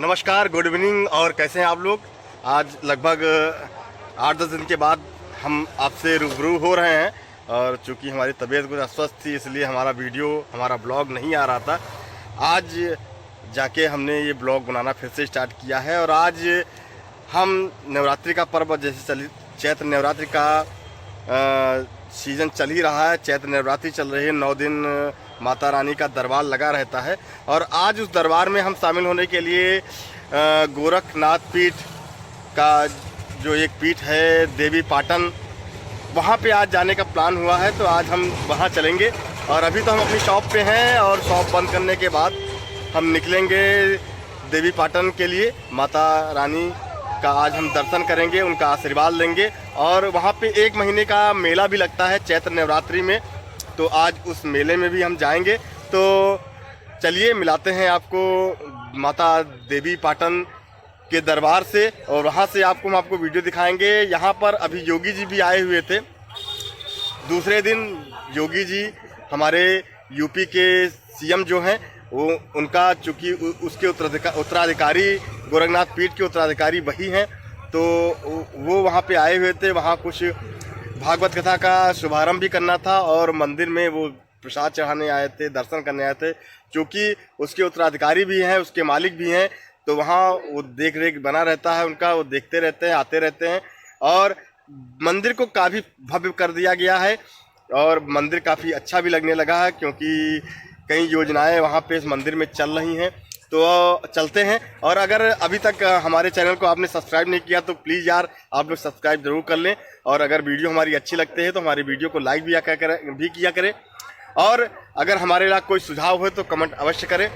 नमस्कार, good evening. और कैसे हैं आप लोग? आज लगभग 8-10 दिन के बाद हम आपसे रूबरू हो रहे हैं। और चूंकि हमारी तबीयत कुछ अस्वस्थ थी, इसलिए हमारा ब्लॉग नहीं आ रहा था। आज जाके हमने ये ब्लॉग बनाना फिर से स्टार्ट किया है। और आज हम नवरात्रि का पर्व जैसे चैत्र नवरात्रि का सीज़न चल ही रहा है। चैत्र नवरात्रि चल रही है, 9 दिन माता रानी का दरबार लगा रहता है। और आज उस दरबार में हम शामिल होने के लिए गोरखनाथ पीठ का जो एक पीठ है, देवी पाटन, वहाँ पे आज जाने का प्लान हुआ है। तो आज हम वहाँ चलेंगे। और अभी तो हम अपनी शॉप पे हैं और शॉप बंद करने के बाद हम निकलेंगे देवी पाटन के लिए। माता रानी का आज हम दर्शन करेंगे, उनका आशीर्वाद लेंगे। और वहाँ पे 1 महीने का मेला भी लगता है चैत्र नवरात्रि में, तो आज उस मेले में भी हम जाएंगे। तो चलिए मिलाते हैं आपको माता देवी पाटन के दरबार से, और वहाँ से हम आपको वीडियो दिखाएंगे। यहाँ पर अभी योगी जी भी आए हुए थे। दूसरे दिन योगी जी हमारे यूपी के सीएम जो हैं, वो उनका चूँकि उसके उत्तराधिकारी गोरखनाथ पीठ के उत्तराधिकारी वही हैं, तो वो वहाँ पे आए हुए थे। वहाँ कुछ भागवत कथा का शुभारंभ भी करना था और मंदिर में वो प्रसाद चढ़ाने आए थे, दर्शन करने आए थे। क्योंकि उसके उत्तराधिकारी भी हैं, उसके मालिक भी हैं, तो वहाँ वो देख रेख बना रहता है उनका, वो देखते रहते हैं, आते रहते हैं। और मंदिर को काफ़ी भव्य कर दिया गया है और मंदिर काफ़ी अच्छा भी लगने लगा है, क्योंकि कई योजनाएं वहाँ पे इस मंदिर में चल रही हैं। तो चलते हैं। और अगर अभी तक हमारे चैनल को आपने सब्सक्राइब नहीं किया तो प्लीज़ यार आप लोग सब्सक्राइब ज़रूर कर लें। और अगर वीडियो हमारी अच्छी लगती है तो हमारी वीडियो को लाइक भी किया करें। और अगर हमारे लिए कोई सुझाव हो तो कमेंट अवश्य करें।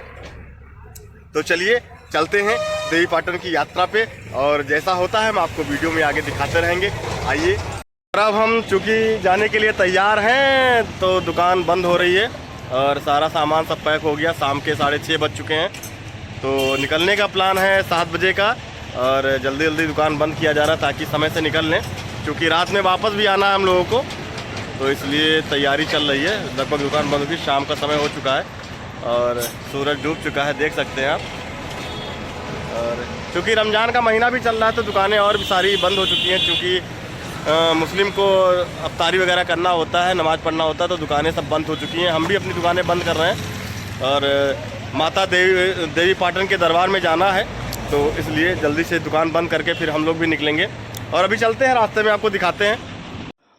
तो चलिए चलते हैं देवी पाटन की यात्रा पे, और जैसा होता है हम आपको वीडियो में आगे दिखाते रहेंगे। आइए। और अब हम चूँकि जाने के लिए तैयार हैं, तो दुकान बंद हो रही है और सारा सामान सब पैक हो गया। शाम के 6:30 बज चुके हैं, तो निकलने का प्लान है 7 बजे का। और जल्दी जल्दी दुकान बंद किया जा रहा है ताकि समय से निकल लें, क्योंकि रात में वापस भी आना है हम लोगों को, तो इसलिए तैयारी चल रही है। लगभग दुकान बंद होगी, शाम का समय हो चुका है और सूरज डूब चुका है, देख सकते हैं आप। और चूँकि रमज़ान का महीना भी चल रहा है तो दुकानें और भी सारी बंद हो चुकी हैं। क्योंकि मुस्लिम को अफ्तारी वगैरह करना होता है, नमाज़ पढ़ना होता है, तो दुकानें सब बंद हो चुकी हैं। हम भी अपनी दुकानें बंद कर रहे हैं और माता देवी पाटन के दरबार में जाना है, तो इसलिए जल्दी से दुकान बंद करके फिर हम लोग भी निकलेंगे। और अभी चलते हैं, रास्ते में आपको दिखाते हैं।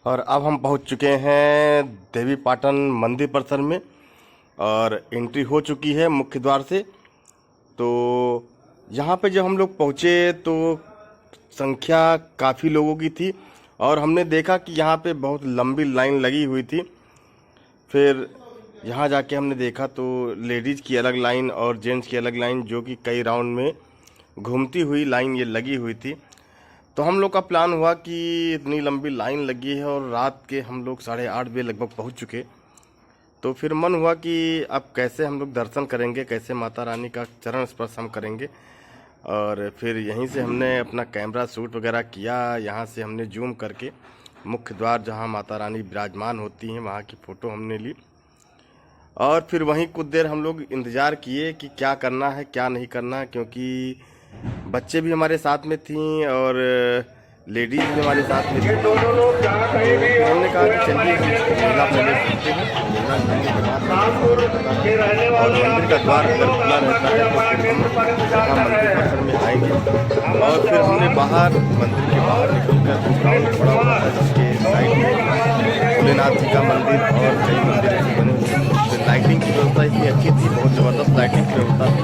और अब हम पहुंच चुके हैं देवी पाटन मंदिर परिसर में और एंट्री हो चुकी है मुख्य द्वार से। तो यहाँ पे जब हम लोग पहुँचे तो संख्या काफ़ी लोगों की थी और हमने देखा कि यहाँ पे बहुत लंबी लाइन लगी हुई थी। फिर यहाँ जाके हमने देखा तो लेडीज़ की अलग लाइन और जेंट्स की अलग लाइन, जो कि कई राउंड में घूमती हुई लाइन ये लगी हुई थी। तो हम लोग का प्लान हुआ कि इतनी लंबी लाइन लगी है और रात के हम लोग 8:30 बजे लगभग पहुँच चुके। तो फिर मन हुआ कि अब कैसे हम लोग दर्शन करेंगे, कैसे माता रानी का चरण स्पर्श हम करेंगे। और फिर यहीं से हमने अपना कैमरा शूट वगैरह किया। यहाँ से हमने जूम करके मुख्य द्वार जहाँ माता रानी विराजमान होती हैं वहाँ की फ़ोटो हमने ली। और फिर वहीं कुछ देर हम लोग इंतज़ार किए कि क्या करना है क्या नहीं करना है, क्योंकि बच्चे भी हमारे साथ में थीं और लेडीज़ भी हमारे साथ में थी। तो हमने कहा कि चलिए मेला पहले घूमते हैं, मेला घूमने के बाद और मंदिर का द्वार अगर खुला रहता है तो फिर हम मंदिर परिसर में आएंगे। और फिर हमने मंदिर के बाहर निकलकर ग्राउंड पड़ा हुआ है जिसके साइड में भोलेनाथ जी का मंदिर और कई मंदिर ऐसे बने हुए हैं। तो लाइटिंग की व्यवस्था इतनी अच्छी थी, बहुत ज़बरदस्त लाइटिंग की व्यवस्था थी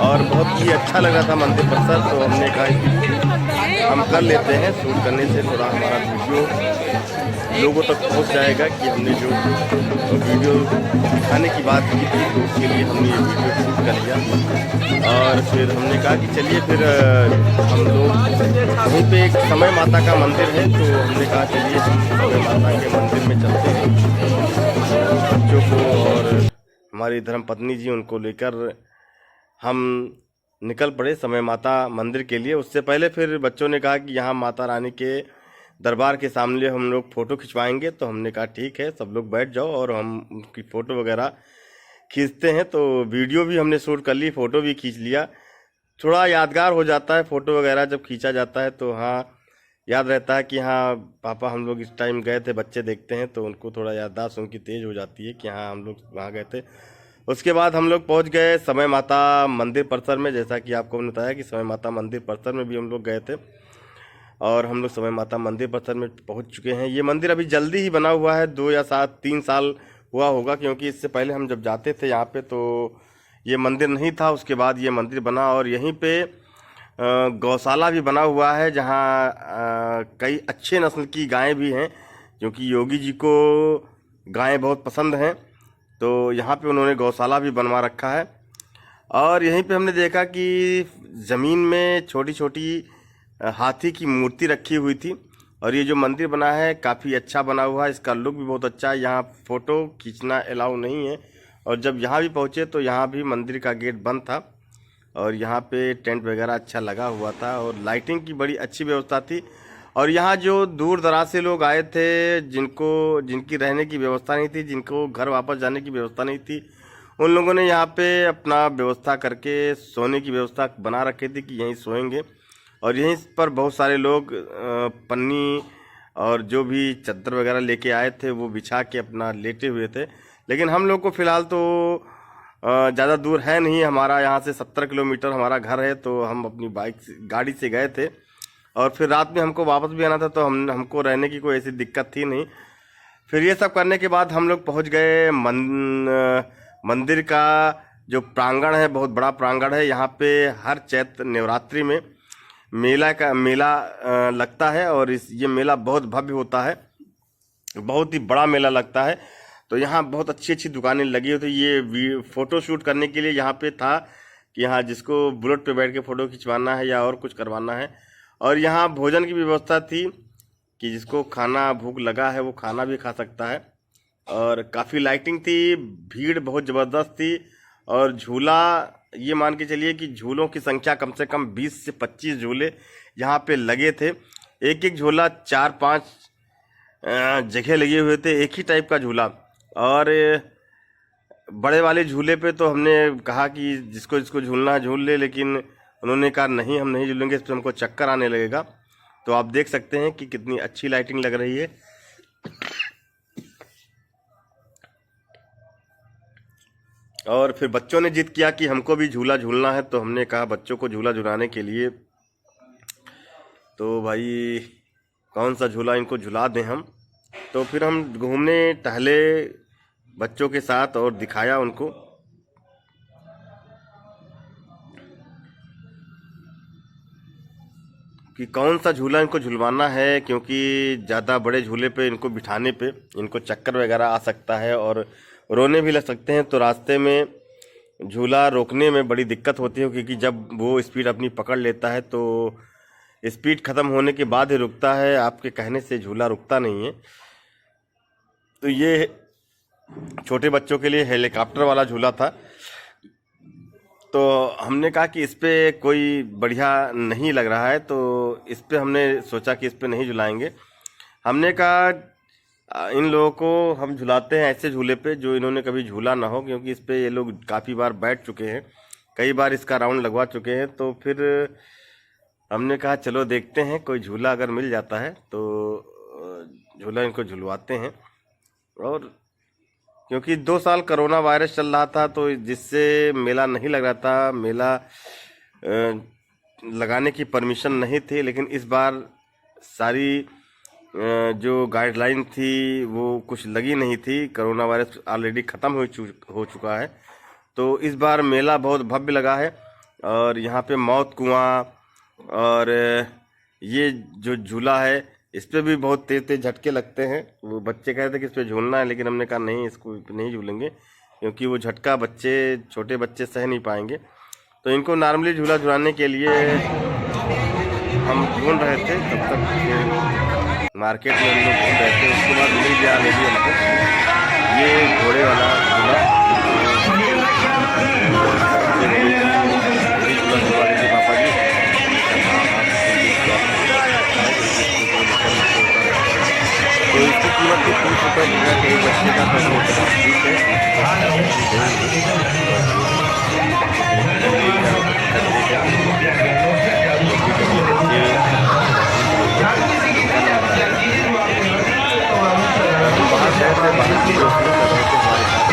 और बहुत ही अच्छा लग रहा था मंदिर परिसर। तो हमने कहा कि हम कर लेते हैं, शूट करने से थोड़ा हमारा वीडियो लोगों तक पहुंच जाएगा कि हमने जो वीडियो दिखाने की बात की थी, तो उसके लिए हमने ये वीडियो शूट कर लिया। और फिर हमने कहा कि चलिए फिर हम लोग वहीं पे एक समय माता का मंदिर है, तो हमने कहा चलिए हम समय माता के मंदिर में चलते हैं। बच्चों को और हमारी धर्मपत्नी जी उनको लेकर हम निकल पड़े समय माता मंदिर के लिए। उससे पहले फिर बच्चों ने कहा कि यहाँ माता रानी के दरबार के सामने हम लोग फ़ोटो खिंचवाएंगे, तो हमने कहा ठीक है, सब लोग बैठ जाओ और हम उनकी फ़ोटो वगैरह खींचते हैं। तो वीडियो भी हमने शूट कर ली, फ़ोटो भी खींच लिया। थोड़ा यादगार हो जाता है। फ़ोटो वगैरह जब खींचा जाता है तो हाँ याद रहता है कि हाँ पापा हम लोग इस टाइम गए थे। बच्चे देखते हैं तो उनको थोड़ा याददाश्त उनकी तेज़ हो जाती है कि हाँ हम लोग वहाँ गए थे। उसके बाद हम लोग पहुँच गए समय माता मंदिर परिसर में। जैसा कि आपको मैंने बताया कि समय माता मंदिर परिसर में भी हम लोग गए थे और हम लोग समय माता मंदिर परिसर में पहुंच चुके हैं। ये मंदिर अभी जल्दी ही बना हुआ है, 2 या 3 साल हुआ होगा, क्योंकि इससे पहले हम जब जाते थे यहाँ पे तो ये मंदिर नहीं था। उसके बाद ये मंदिर बना और यहीं पे गौशाला भी बना हुआ है, जहाँ कई अच्छे नस्ल की गायें भी हैं, क्योंकि योगी जी को गायें बहुत पसंद हैं। तो यहाँ पे उन्होंने गौशाला भी बनवा रखा है। और यहीं पे हमने देखा कि ज़मीन में छोटी छोटी हाथी की मूर्ति रखी हुई थी। और ये जो मंदिर बना है काफ़ी अच्छा बना हुआ है, इसका लुक भी बहुत अच्छा है। यहाँ फ़ोटो खींचना अलाउ नहीं है। और जब यहाँ भी पहुँचे तो यहाँ भी मंदिर का गेट बंद था और यहाँ पे टेंट वगैरह अच्छा लगा हुआ था और लाइटिंग की बड़ी अच्छी व्यवस्था थी। और यहाँ जो दूर दराज से लोग आए थे, जिनकी रहने की व्यवस्था नहीं थी, जिनको घर वापस जाने की व्यवस्था नहीं थी, उन लोगों ने यहाँ पे अपना व्यवस्था करके सोने की व्यवस्था बना रखी थी कि यहीं सोएंगे। और यहीं पर बहुत सारे लोग पन्नी और जो भी चादर वगैरह लेके आए थे वो बिछा के अपना लेटे हुए थे। लेकिन हम लोग को फ़िलहाल तो ज़्यादा दूर है नहीं, हमारा यहाँ से 70 किलोमीटर हमारा घर है, तो हम अपनी गाड़ी से गए थे। और फिर रात में हमको वापस भी आना था, तो हमको रहने की कोई ऐसी दिक्कत थी नहीं। फिर ये सब करने के बाद हम लोग पहुँच गए मंदिर का जो प्रांगण है, बहुत बड़ा प्रांगण है। यहाँ पे हर चैत्र नवरात्रि में मेला लगता है और ये मेला बहुत भव्य होता है, बहुत ही बड़ा मेला लगता है। तो यहाँ बहुत अच्छी अच्छी दुकानें लगी होती। ये फ़ोटो शूट करने के लिए यहाँ पे था कि यहाँ जिसको बुलेट पे बैठ के फ़ोटो खिंचवाना है या और कुछ करवाना है। और यहाँ भोजन की व्यवस्था थी कि जिसको खाना भूख लगा है वो खाना भी खा सकता है। और काफ़ी लाइटिंग थी, भीड़ बहुत ज़बरदस्त थी। और झूला, ये मान के चलिए कि झूलों की संख्या कम से कम 20 से 25 झूले यहाँ पे लगे थे। एक एक झूला 4-5 जगह लगे हुए थे, एक ही टाइप का झूला। और बड़े वाले झूले पे तो हमने कहा कि जिसको जिसको झूलना है झूल ले, लेकिन उन्होंने कहा नहीं हम नहीं झूलेंगे, इस पर हमको चक्कर आने लगेगा। तो आप देख सकते हैं कि कितनी अच्छी लाइटिंग लग रही है। और फिर बच्चों ने जिद किया कि हमको भी झूला झूलना है, तो हमने कहा बच्चों को झूला झुलाने के लिए तो भाई कौन सा झूला इनको झुला दें हम। तो फिर हम घूमने टहले बच्चों के साथ और दिखाया उनको कि कौन सा झूला इनको झुलवाना है, क्योंकि ज़्यादा बड़े झूले पे इनको बिठाने पे इनको चक्कर वगैरह आ सकता है और रोने भी लग सकते हैं। तो रास्ते में झूला रोकने में बड़ी दिक्कत होती है, क्योंकि जब वो स्पीड अपनी पकड़ लेता है तो स्पीड ख़त्म होने के बाद ही रुकता है, आपके कहने से झूला रुकता नहीं है। तो ये छोटे बच्चों के लिए हेलीकॉप्टर वाला झूला था। तो हमने कहा कि इस पर कोई बढ़िया नहीं लग रहा है, तो इस पर हमने सोचा कि इस पर नहीं झुलाएंगे। हमने कहा इन लोगों को हम झुलाते हैं ऐसे झूले पे जो इन्होंने कभी झूला ना हो, क्योंकि इस पे ये लोग काफ़ी बार बैठ चुके हैं, कई बार इसका राउंड लगवा चुके हैं। तो फिर हमने कहा चलो देखते हैं कोई झूला अगर मिल जाता है तो झूला इनको झुलवाते हैं। और क्योंकि 2 साल कोरोना वायरस चल रहा था, तो जिससे मेला नहीं लग रहा था, मेला लगाने की परमिशन नहीं थी। लेकिन इस बार सारी जो गाइडलाइन थी वो कुछ लगी नहीं थी, कोरोना वायरस ऑलरेडी ख़त्म हो चुका है। तो इस बार मेला बहुत भव्य लगा है। और यहाँ पे मौत कुआं और ये जो झूला है इस पर भी बहुत तेज तेज झटके लगते हैं। वो बच्चे कह रहे थे कि इस पर झूलना है, लेकिन हमने कहा नहीं, इसको नहीं झूलेंगे, क्योंकि वो झटका छोटे बच्चे सह नहीं पाएंगे। तो इनको नॉर्मली झूला झुलाने के लिए हम ढूंढ रहे थे, तब तक मार्केट में हम लोग घूम रहे थे। उसके बाद मिल गया लेडी हमको ये घोड़े वाला झूला, पापा जी। तो इसकी कीमत 30 रुपये मिल रहा है, बच्चे का तो ठीक है। थे बाहर की दोस्ती कर रहे थे हमारे साथ,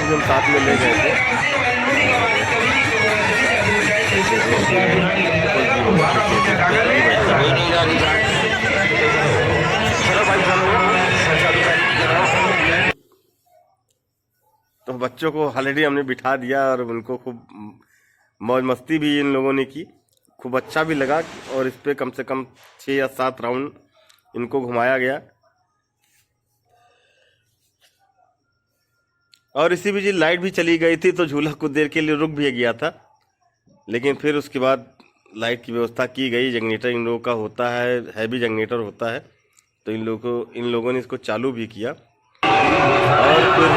हम साथ में ले गए थे। तो बच्चों को ऑलरेडी हमने बिठा दिया और उनको खूब मौज मस्ती भी इन लोगों ने की, खूब अच्छा भी लगा। और इस पे कम से कम 6 या 7 राउंड इनको घुमाया गया। और इसी बीच लाइट भी चली गई थी तो झूला कुछ देर के लिए रुक भी गया था, लेकिन फिर उसके बाद लाइट की व्यवस्था की गई। जनरेटर इन लोगों का होता है, हैवी जनरेटर होता है, तो इन लोगों ने इसको चालू भी किया। और फिर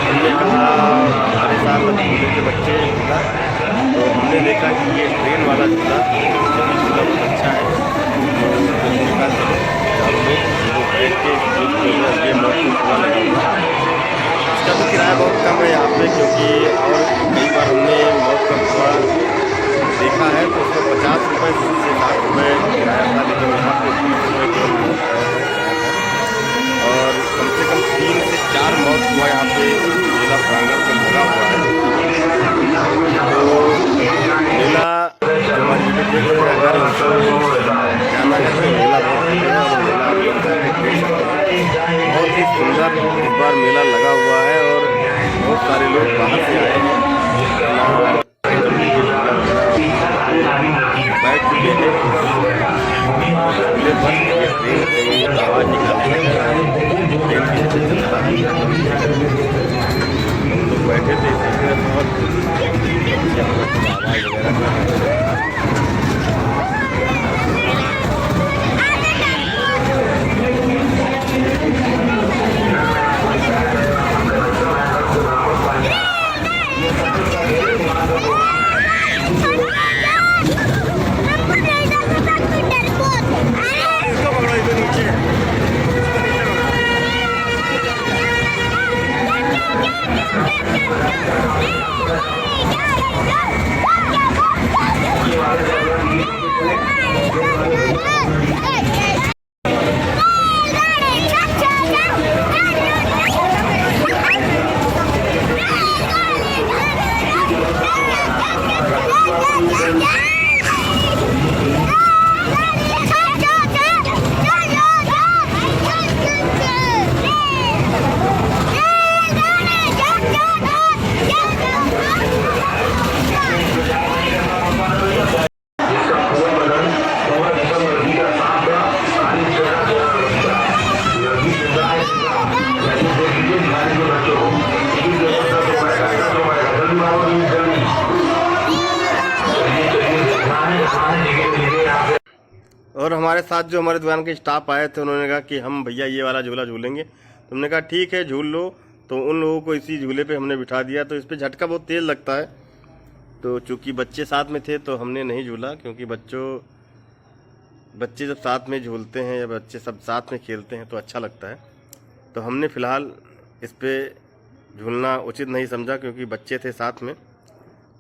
हमने कहा हमारे साथ झूले के बच्चे झूला, तो हमने देखा कि ये ट्रेन वाला झूला बहुत अच्छा है। इसका भी किराया बहुत कम है यहाँ पे, क्योंकि और कई बार हमने बहुत कम हुआ देखा है तो उसको 50 रुपये से 60 रुपये किराया था, लेकिन यहाँ पे 30 रुपये और कम से कम 3 से 4 मौत हुआ यहाँ पे मेला प्रांगण में लगा हुआ है। तो मेला हमारी वीडियो देख रहे हैं, अगर उनको जाना है तो मेला बहुत ही सुंदर इस बार मेला लगा हुआ है और बहुत सारे लोग बाहर से आए हैं, बैठ चुके हैं, आवाज़ निकालते हैं तो बैठे थे बहुत आवाज़ वगैरह। और हमारे साथ जो हमारे दुकान के स्टाफ आए थे उन्होंने कहा कि हम भैया ये वाला झूला झूलेंगे। तो हमने कहा ठीक है झूल लो, तो उन लोगों को इसी झूले पे हमने बिठा दिया। तो इस पे झटका बहुत तेज़ लगता है, तो चूँकि बच्चे साथ में थे तो हमने नहीं झूला, क्योंकि बच्चे जब साथ में झूलते हैं या बच्चे सब साथ में खेलते हैं तो अच्छा लगता है। तो हमने फ़िलहाल इस पर झूलना उचित नहीं समझा, क्योंकि बच्चे थे साथ में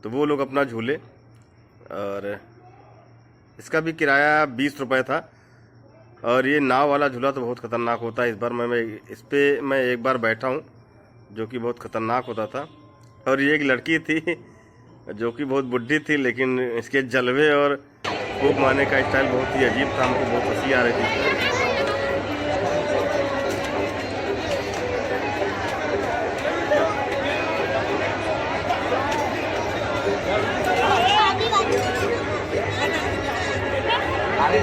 तो वो लोग अपना झूले। और इसका भी किराया 20 रुपये था। और ये नाव वाला झूला तो बहुत ख़तरनाक होता है। इस बार मैं इस पर मैं एक बार बैठा हूँ, जो कि बहुत ख़तरनाक होता था। और ये एक लड़की थी जो कि बहुत बुढ़ी थी, लेकिन इसके जलवे और फूंक मारने का स्टाइल बहुत ही अजीब था, हमको बहुत हंसी आ रही थी। अरे